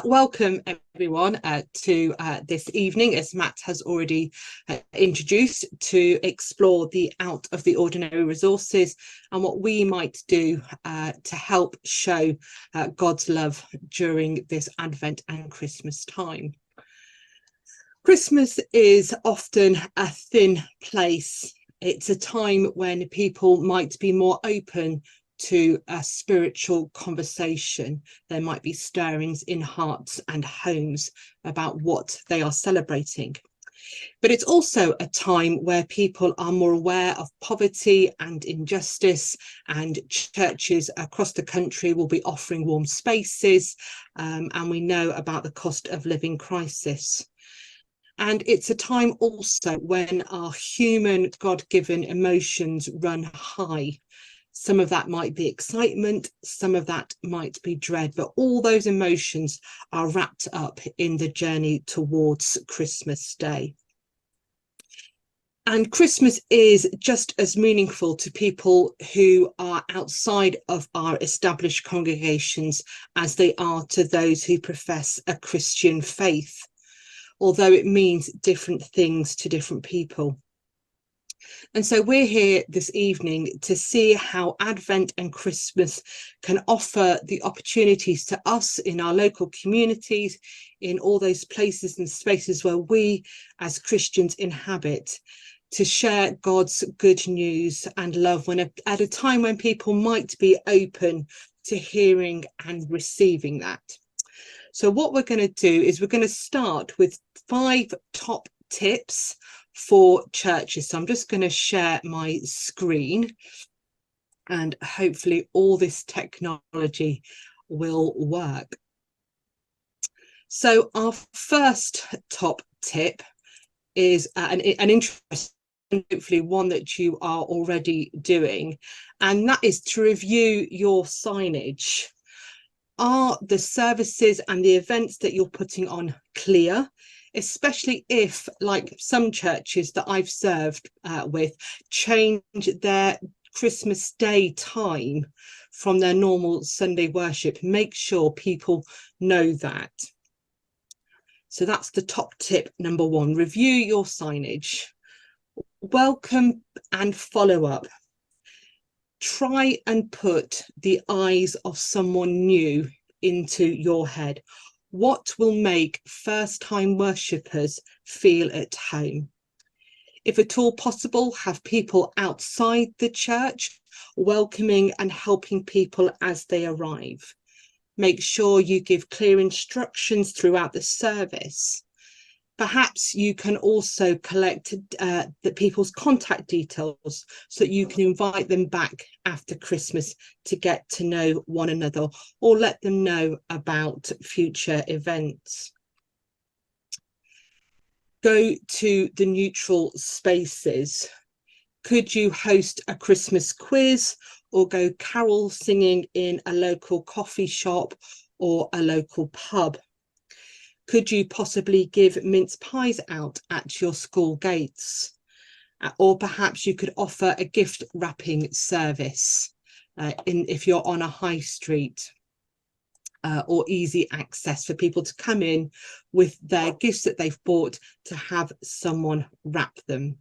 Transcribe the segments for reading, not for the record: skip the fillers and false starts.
Welcome everyone to this evening, as Matt has already introduced, to explore the out of the ordinary resources and what we might do to help show God's love during this Advent and Christmas time. Christmas is often a thin place. It's a time when people might be more open to a spiritual conversation. There might be stirrings in hearts and homes about what they are celebrating. But it's also a time where people are more aware of poverty and injustice, and churches across the country will be offering warm spaces, and we know about the cost of living crisis. And it's a time also when our human God-given emotions run high. Some of that might be excitement, some of that might be dread, but all those emotions are wrapped up in the journey towards Christmas Day. And Christmas is just as meaningful to people who are outside of our established congregations as they are to those who profess a Christian faith, although it means different things to different people. And so we're here this evening to see how Advent and Christmas can offer the opportunities to us in our local communities, in all those places and spaces where we as Christians inhabit, to share God's good news and love at a time when people might be open to hearing and receiving that. So what we're going to do is we're going to start with 5 top tips for churches. So I'm just going to share my screen and hopefully all this technology will work. So our first top tip is an interesting, hopefully one that you are already doing, and that is to review your signage. Are the services and the events that you're putting on clear? Especially if, like some churches that I've served with, change their Christmas Day time from their normal Sunday worship. Make sure people know that. So that's the top tip number 1. Review your signage. Welcome and follow up. Try and put the eyes of someone new into your head. What will make first-time worshippers feel at home? If at all possible, have people outside the church welcoming and helping people as they arrive. Make sure you give clear instructions throughout the service. Perhaps you can also collect the people's contact details so that you can invite them back after Christmas to get to know one another, or let them know about future events. Go to the neutral spaces. Could you host a Christmas quiz or go carol singing in a local coffee shop or a local pub? Could you possibly give mince pies out at your school gates? Or perhaps you could offer a gift wrapping service if you're on a high street, or easy access for people to come in with their gifts that they've bought to have someone wrap them.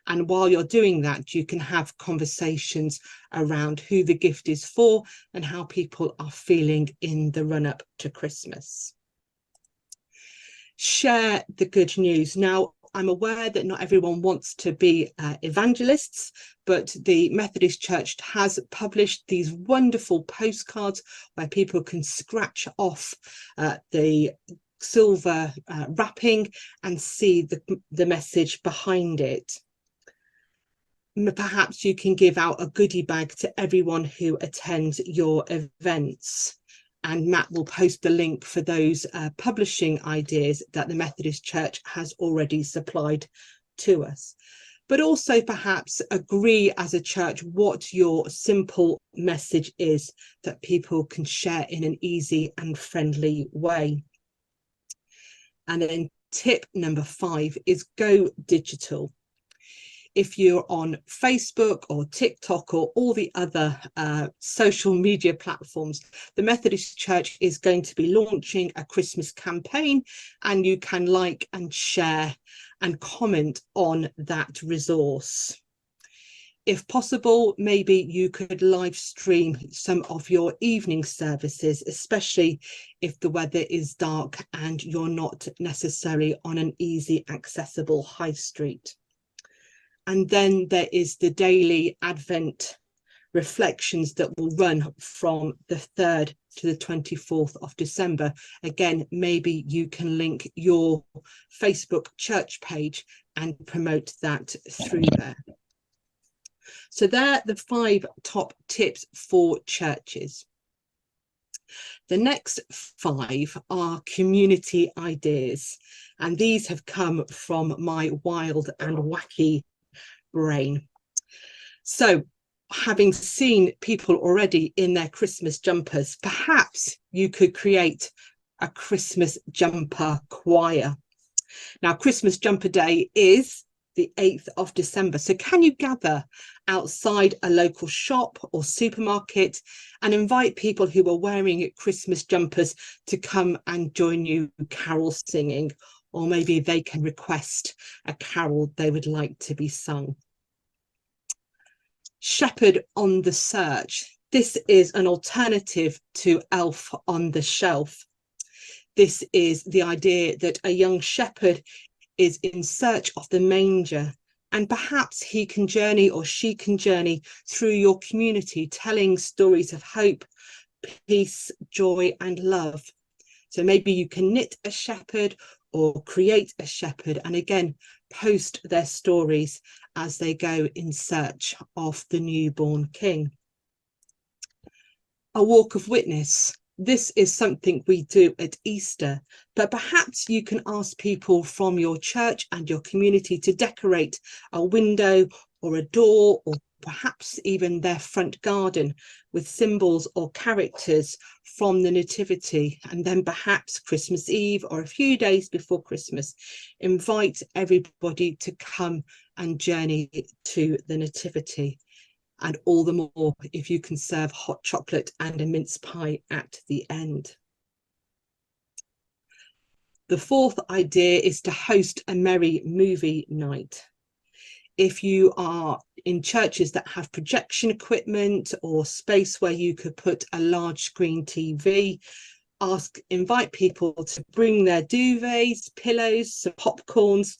And while you're doing that, you can have conversations around who the gift is for and how people are feeling in the run-up to Christmas. Share the good news. Now, I'm aware that not everyone wants to be evangelists, but the Methodist Church has published these wonderful postcards where people can scratch off the silver wrapping and see the message behind it. Perhaps you can give out a goodie bag to everyone who attends your events. And Matt will post the link for those publishing ideas that the Methodist Church has already supplied to us. But also perhaps agree as a church what your simple message is that people can share in an easy and friendly way. And then tip number 5 is go digital. If you're on Facebook or TikTok or all the other social media platforms, the Methodist Church is going to be launching a Christmas campaign, and you can like and share and comment on that resource. If possible, maybe you could live stream some of your evening services, especially if the weather is dark and you're not necessarily on an easy accessible high street. And then there is the daily Advent reflections that will run from the 3rd to the 24th of December. Again, maybe you can link your Facebook church page and promote that through there. So they're the 5 top tips for churches. The next 5 are community ideas, and these have come from my wild and wacky brain. So, having seen people already in their Christmas jumpers, perhaps you could create a Christmas jumper choir. Now, Christmas Jumper Day is the 8th of December. So can you gather outside a local shop or supermarket and invite people who are wearing Christmas jumpers to come and join you carol singing? Or maybe they can request a carol they would like to be sung. Shepherd on the Search. This is an alternative to Elf on the Shelf. This is the idea that a young shepherd is in search of the manger, and perhaps he can journey or she can journey through your community, telling stories of hope, peace, joy, and love. So maybe you can knit a shepherd or create a shepherd, and again, post their stories as they go in search of the newborn king. A walk of witness. This is something we do at Easter, but perhaps you can ask people from your church and your community to decorate a window or a door, or perhaps even their front garden with symbols or characters from the Nativity. And then perhaps Christmas Eve or a few days before Christmas, invite everybody to come and journey to the Nativity. And all the more if you can serve hot chocolate and a mince pie at the end. The 4th idea is to host a merry movie night. If you are in churches that have projection equipment or space where you could put a large screen TV, invite people to bring their duvets, pillows, some popcorns,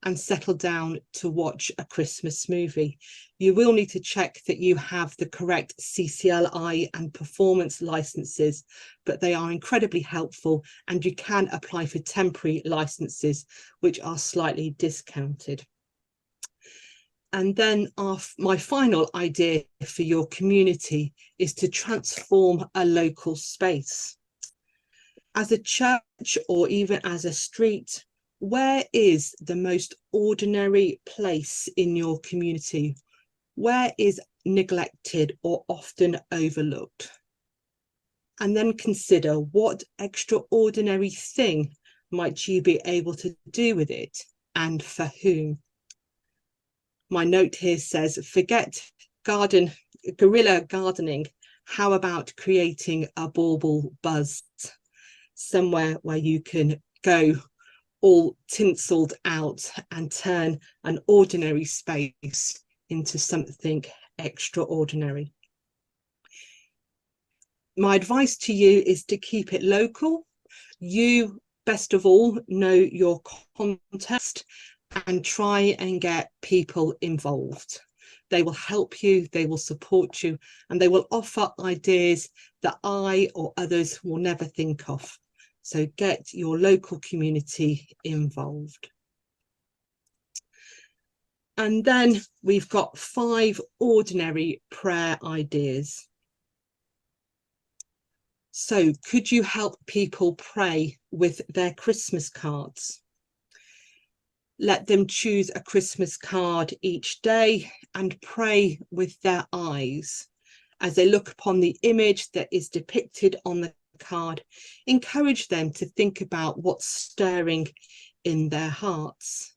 and settle down to watch a Christmas movie. You will need to check that you have the correct CCLI and performance licenses, but they are incredibly helpful, and you can apply for temporary licenses, which are slightly discounted. And then my final idea for your community is to transform a local space. As a church or even as a street, where is the most ordinary place in your community? Where is neglected or often overlooked? And then consider, what extraordinary thing might you be able to do with it, and for whom? My note here says, forget guerrilla gardening. How about creating a bauble buzz? Somewhere where you can go all tinselled out and turn an ordinary space into something extraordinary. My advice to you is to keep it local. You, best of all, know your context and try and get people involved. They will help you, they will support you, and they will offer ideas that I or others will never think of. So get your local community involved. And then we've got 5 ordinary prayer ideas. So could you help people pray with their Christmas cards? Let them choose a Christmas card each day and pray with their eyes. As they look upon the image that is depicted on the card, encourage them to think about what's stirring in their hearts.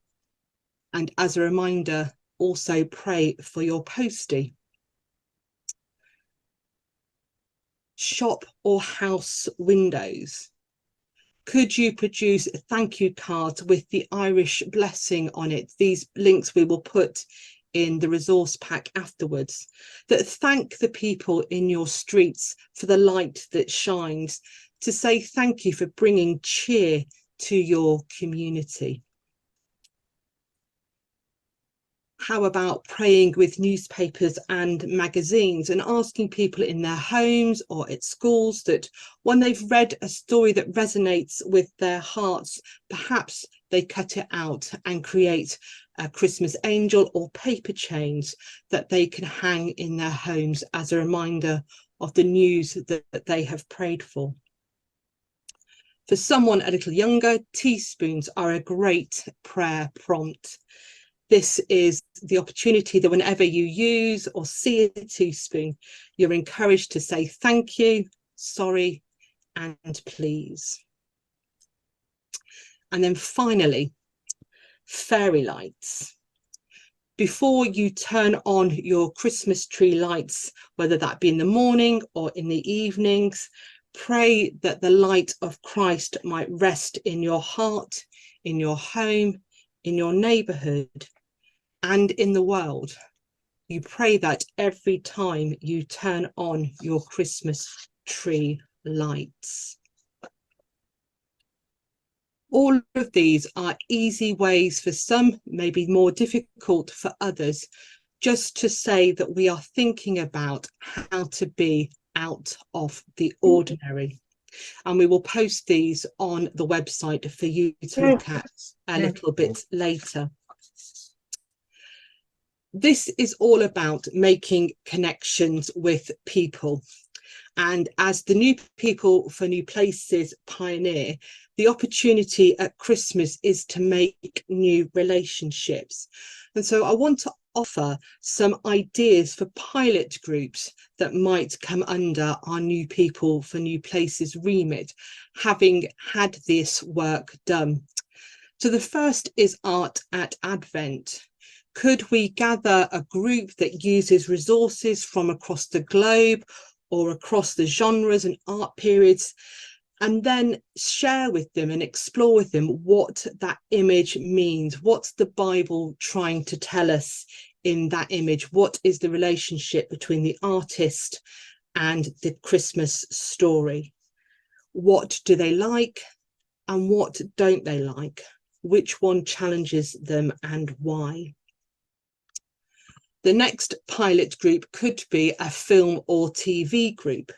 And as a reminder, also pray for your postie. Shop or house windows. Could you produce thank you cards with the Irish blessing on it? These links we will put in the resource pack afterwards, that thank the people in your streets for the light that shines, to say thank you for bringing cheer to your community. How about praying with newspapers and magazines and asking people in their homes or at schools that when they've read a story that resonates with their hearts, perhaps they cut it out and create a Christmas angel or paper chains that they can hang in their homes as a reminder of the news that they have prayed for. For someone a little younger, teaspoons are a great prayer prompt. This is the opportunity that whenever you use or see a teaspoon, you're encouraged to say thank you, sorry, and please. And then finally, fairy lights. Before you turn on your Christmas tree lights, whether that be in the morning or in the evenings, pray that the light of Christ might rest in your heart, in your home, in your neighbourhood, and in the world. You pray that every time you turn on your Christmas tree lights. All of these are easy ways for some, maybe more difficult for others, just to say that we are thinking about how to be out of the ordinary. And we will post these on the website for you to look at a little bit later. This is all about making connections with people. And as the New People for New Places pioneer, the opportunity at Christmas is to make new relationships. And so I want to offer some ideas for pilot groups that might come under our New People for New Places remit, having had this work done. So the first is Art at Advent. Could we gather a group that uses resources from across the globe or across the genres and art periods, and then share with them and explore with them what that image means? What's the Bible trying to tell us in that image? What is the relationship between the artist and the Christmas story? What do they like and what don't they like? Which one challenges them and why? The next pilot group could be a film or TV group.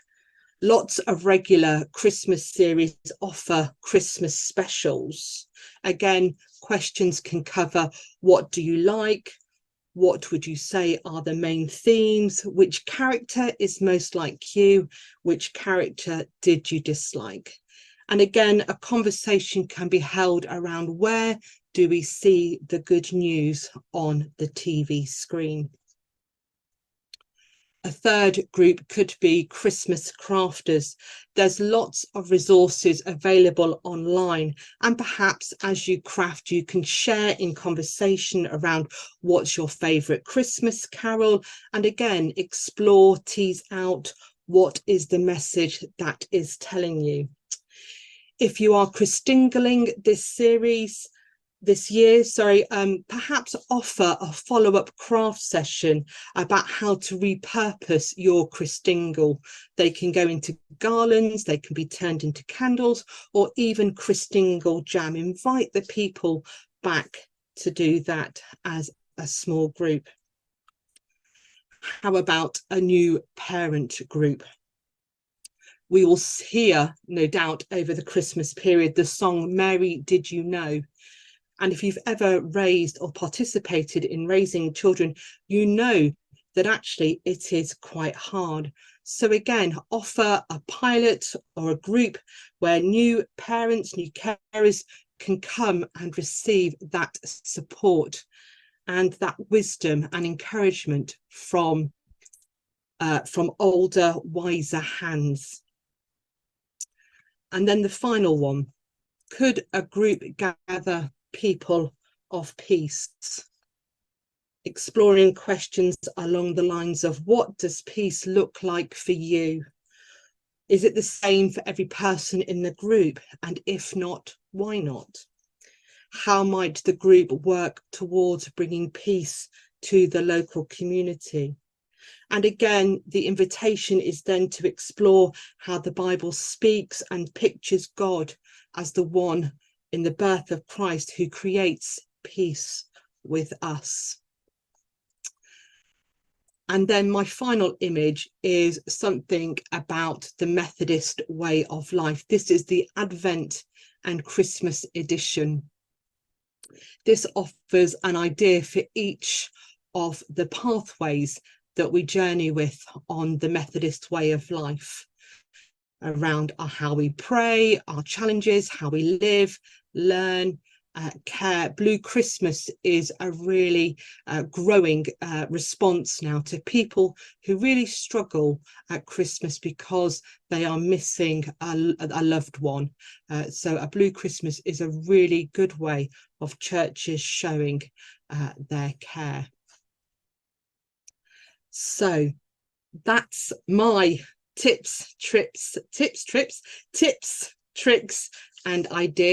Lots of regular Christmas series offer Christmas specials. Again, questions can cover what do you like? What would you say are the main themes? Which character is most like you? Which character did you dislike? And again, a conversation can be held around where do we see the good news on the TV screen. A third group could be Christmas crafters. There's lots of resources available online, and perhaps as you craft, you can share in conversation around what's your favourite Christmas carol, and again, explore, tease out what is the message that is telling you. If you are Christingling this year, perhaps offer a follow-up craft session about how to repurpose your Christingle. They can go into garlands, they can be turned into candles, or even Christingle jam. Invite the people back to do that as a small group. How about a new parent group? We will hear, no doubt, over the Christmas period, the song Mary Did You Know? And if you've ever raised or participated in raising children, you know that actually it is quite hard. So again, offer a pilot or a group where new parents, new carers can come and receive that support and that wisdom and encouragement from older, wiser hands. And then the final one, could a group gather people of peace? exploring questions along the lines of, what does peace look like for you? Is it the same for every person in the group? And if not, why not? How might the group work towards bringing peace to the local community? And again, the invitation is then to explore how the Bible speaks and pictures God as the one in the birth of Christ who creates peace with us. And then my final image is something about the Methodist way of life. This is the Advent and Christmas edition. This offers an idea for each of the pathways that we journey with on the Methodist way of life, around how we pray, our challenges, how we live, learn, care. Blue Christmas is a really growing response now to people who really struggle at Christmas because they are missing a loved one. So a Blue Christmas is a really good way of churches showing their care. So that's my tips, tricks, and ideas.